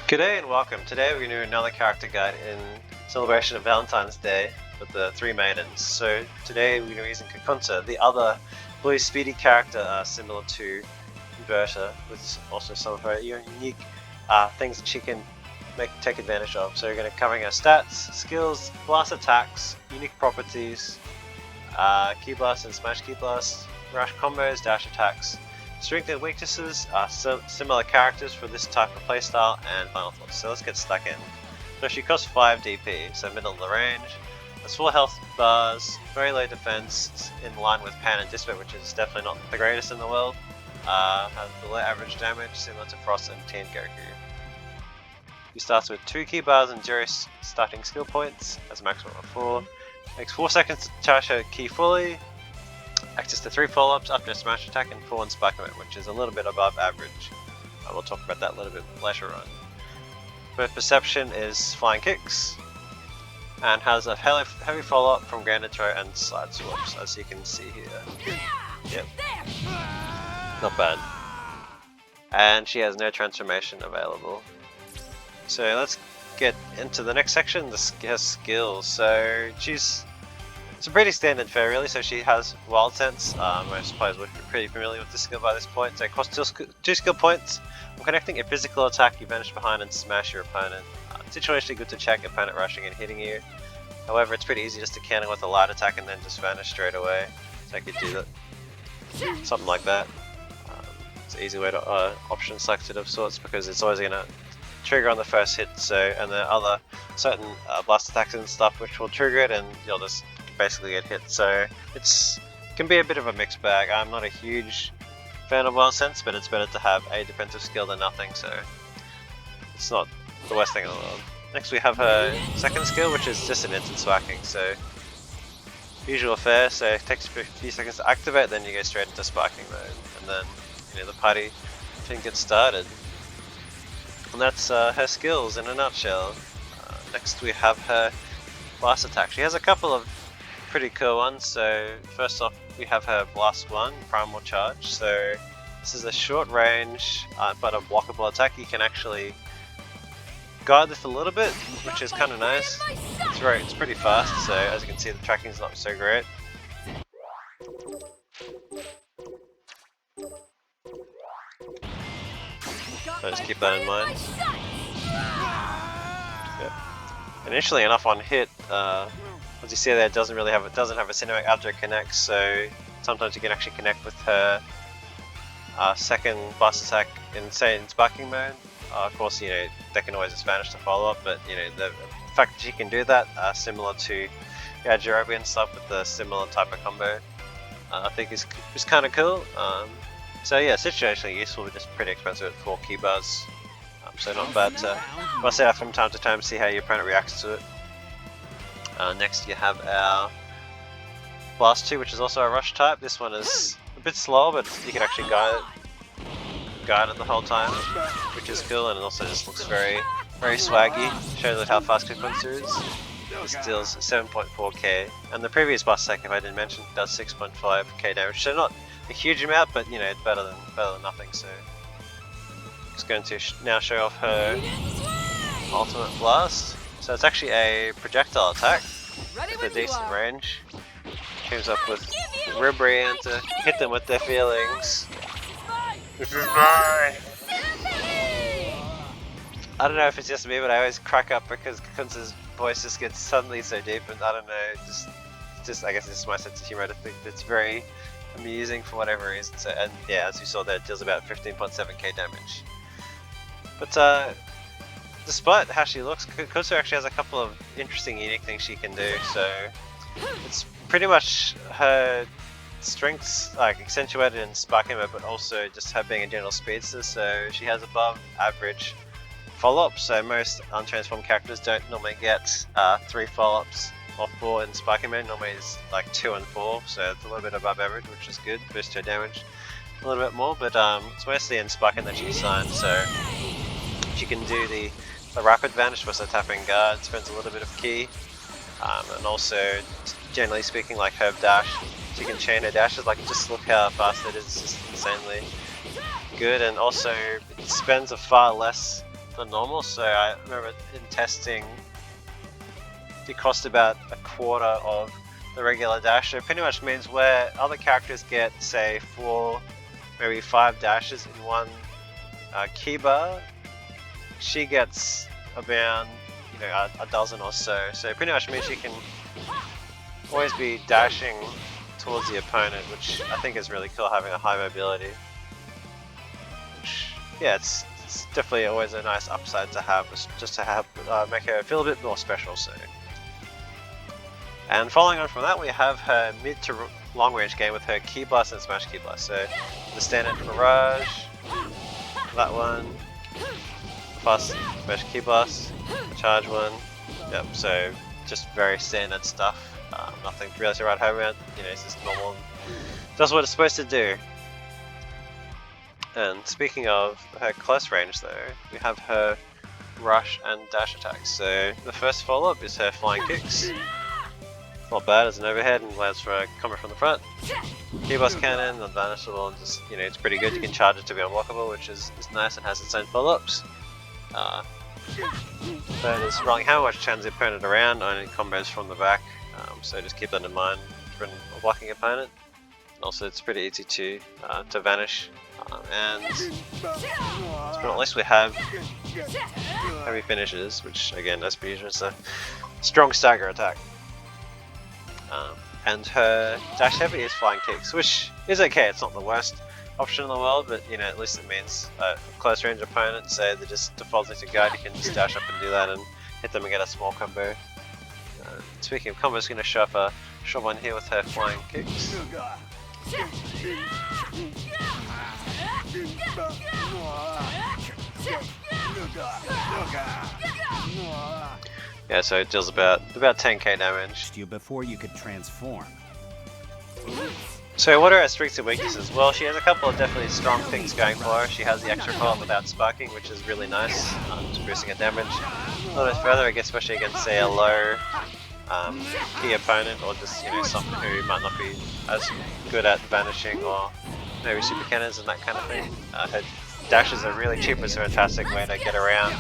G'day and welcome. Today we're going to do another character guide in celebration of Valentine's Day with the three maidens. So today we're going to be using Kakunsa, the other blue speedy character similar to Berta, with also some of her unique things that she can take advantage of. So we're going to cover her stats, skills, blast attacks, unique properties, key blast and smash key blast, rush combos, dash attacks. Strength and weaknesses are similar characters for this type of playstyle, and final thoughts. So let's get stuck in. So she costs 5 DP, so middle of the range. Has 4 health bars, very low defense, in line with Pan and Dispo, which is definitely not the greatest in the world. Has below average damage, similar to Frost and Teen Goku. She starts with 2 key bars and 0 starting skill points, has a maximum of 4. Takes 4 seconds to charge her key fully. Access to 3 follow-ups after a smash attack and 4 in spike mode, which is a little bit above average. We'll talk about that a little bit later on. Her perception is flying kicks, and has a heavy follow-up from grounded throw and side swaps, as you can see here. Yep. Not bad. And she has no transformation available. So let's get into the next section, her skills. So it's a pretty standard fare really, so she has Wild Sense. Most players would be pretty familiar with this skill by this point. So it costs 2 skill points. When connecting a physical attack, you vanish behind and smash your opponent. It's situationally good to check opponent rushing and hitting you. However, it's pretty easy just to counter with a light attack and then just vanish straight away. So I could do that. Something like that. It's an easy way to option select it of sorts, because it's always going to trigger on the first hit. So, and there are other certain blast attacks and stuff which will trigger it, and you'll just basically get hit. So it can be a bit of a mixed bag. I'm not a huge fan of Wild Sense, but it's better to have a defensive skill than nothing, so it's not the worst thing in the world. Next we have her second skill, which is just an instant sparking. So usual fare, so it takes a few seconds to activate, then you go straight into sparking mode, and then the party can get started. And that's her skills in a nutshell. Next we have her blast attack. She has a couple of pretty cool ones. So first off, we have her Blast 1, Primal Charge. So this is a short range but a blockable attack. You can actually guide this a little bit, which is kind of nice. It's pretty fast, so as you can see the tracking is not so great. So just keep that in mind. Yep. Initially enough on hit, as you see there, it doesn't have a cinematic after it connects, so sometimes you can actually connect with her second blast attack in, say, in sparking mode. Of course, they can always just vanish to follow up, but the fact that she can do that, similar to Yajirobe and stuff with the similar type of combo, I think is kind of cool. So yeah, situationally useful, but just pretty expensive at 4 key bars. So not bad to bust it out from time to time, see how your opponent reacts to it. Next you have our Blast 2, which is also a rush type. This one is a bit slower, but you can actually guide it the whole time, which is cool, and it also just looks very swaggy. Shows how fast Kakunsa is. This deals 7.4k, and the previous Blast attack, if I didn't mention, does 6.5k damage. So not a huge amount, but it's better than nothing. So just going to now show off her ultimate blast. So it's actually a projectile attack with a decent range. Comes up with Ribri and to hit them with their feelings. This is mine! I don't know if it's just me, but I always crack up because Kakunsa's voice just gets suddenly so deep, and I don't know, just I guess it's just my sense of humor. I think it's very amusing for whatever reason. So, and yeah, as you saw there, it deals about 15.7k damage. But despite how she looks, Kakunsa actually has a couple of interesting, unique things she can do. So it's pretty much her strengths accentuated in sparking mode, but also just her being a general speedster. So she has above average follow-ups. So most untransformed characters don't normally get 3 follow-ups or 4 in sparking mode. Normally it's like 2 and 4. So it's a little bit above average, which is good. Boosts her damage a little bit more, but it's mostly in sparking that she's signed. So she can do the rapid vanish for tapping guard, spends a little bit of key, and also generally speaking, like Herb Dash, she can chain her dashes. Like, just look how fast it is, it's just insanely good, and also it spends a far less than normal. So I remember in testing, it cost about a quarter of the regular dash. So it pretty much means where other characters get, say, 4, maybe 5 dashes in one key bar, she gets around, you know, a dozen or so. So it pretty much means she can always be dashing towards the opponent, which I think is really cool, having a high mobility. Which, yeah, it's definitely always a nice upside to have, just to have make her feel a bit more special. So, and following on from that, we have her mid to long range game with her key blast and smash key blast. So the standard barrage, that one, fast smash key blast, charge one. Yep. So just very standard stuff. Nothing really to write home about. You know, it's just normal. Does what it's supposed to do. And speaking of her close range though, we have her rush and dash attacks. So the first follow-up is her flying kicks. Not bad as an overhead and lands for a combo from the front. Key-blast cannon, unvanishable, and just, you know, it's pretty good. You can charge it to be unblockable, which is nice and has its own follow-ups. Third is rolling hammer, which turns the opponent around, only combos from the back. So just keep that in mind when blocking opponent. Also, it's pretty easy to vanish. And last but not least, we have heavy finishes, which again, as per usual, is a strong stagger attack. And her dash heavy is flying kicks, which is okay. It's not the worst option in the world, but you know, at least it means close range opponents, say they're just defaulting to guard, you can just dash up and do that and hit them and get a small combo. Speaking of combos, going to show up a short one here with her flying kicks. Yeah, so it deals about 10k damage. Before you could transform. So what are her strengths and weaknesses? Well, she has a couple of definitely strong things going for her. She has the extra coil without sparking, which is really nice, just boosting her damage. A little bit further, I guess, especially against, say, a low key opponent, or just, you know, someone who might not be as good at vanishing or maybe super cannons and that kind of thing. Her dash is a really cheap and fantastic way to get around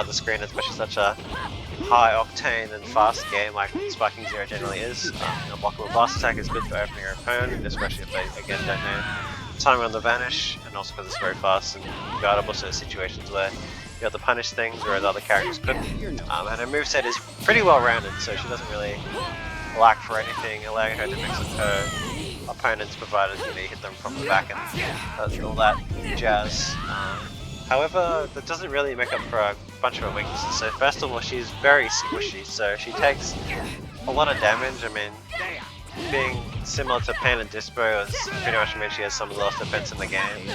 the screen, especially such a high octane and fast game like Sparking Zero generally is. Unblockable blast attack is good for opening your opponent, especially if they again don't know timing on the vanish, and also because it's very fast and guardable, so situations where you have to punish things whereas other characters couldn't. And her moveset is pretty well rounded, so she doesn't really lack for anything, allowing her to mix with her opponents, provided, you know, you hit them from the back and all that jazz. However, that doesn't really make up for a bunch of her weaknesses. So first of all, she's very squishy, so she takes a lot of damage. I mean, being similar to Pain and Dispo, pretty much means she has some of the lowest defense in the game,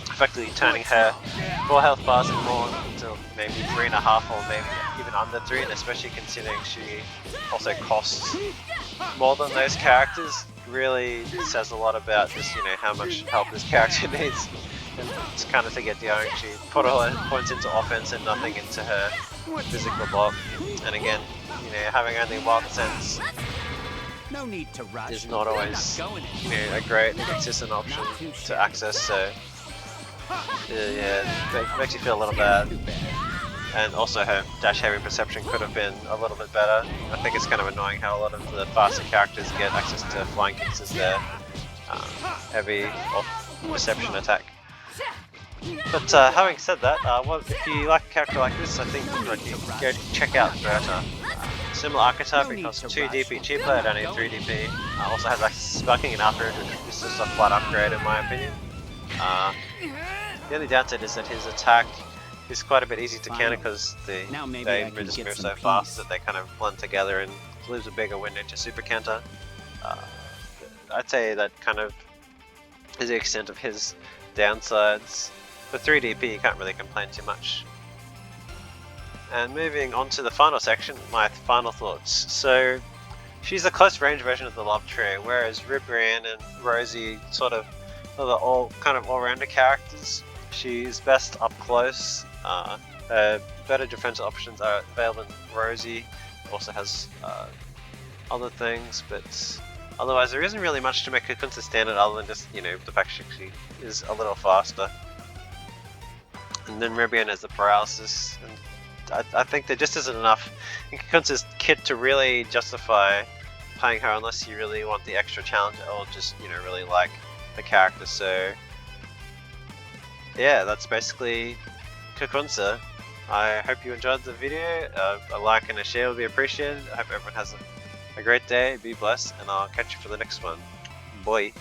effectively turning her 4 health bars and more to maybe 3.5 or maybe even under 3, and especially considering she also costs more than those characters, really says a lot about just, you know, how much help this character needs. And it's kind of to get the own. She put all her points into offense and nothing into her physical block. And again, you know, having only wild sense is not always, you know, a great and consistent option to access. So yeah, it makes you feel a little bad. And also her dash heavy perception could have been a little bit better. I think it's kind of annoying how a lot of the faster characters get access to flying kicks as their heavy perception attack. But having said that, well, if you like a character like this, I think you go check out Berta. Similar archetype, it costs 2 DP cheaper at only 3 DP. Also has access to sparking and afterwards, which is just a flat upgrade in my opinion. The only downside is that his attack is quite a bit easy to counter because they just move so fast that they kind of blend together and leaves a bigger window to super counter. I'd say that kind of is the extent of his downsides. For 3 DP you can't really complain too much. And moving on to the final section, my final thoughts. So she's a close range version of the love trio, whereas Ribrianne and Rosie sort of are the all-rounder characters. She's best up close. Better defensive options are available in Rosie. Also has other things, but otherwise there isn't really much to make Kakunsa stand out other than just, you know, the fact she is a little faster. and then Ribian has the paralysis. And I think there just isn't enough in Kakunsa's kit to really justify playing her unless you really want the extra challenge or just, you know, really like the character. So yeah, that's basically Kakunsa. I hope you enjoyed the video. A like and a share would be appreciated. I hope everyone has a great day, be blessed, and I'll catch you for the next one. Bye.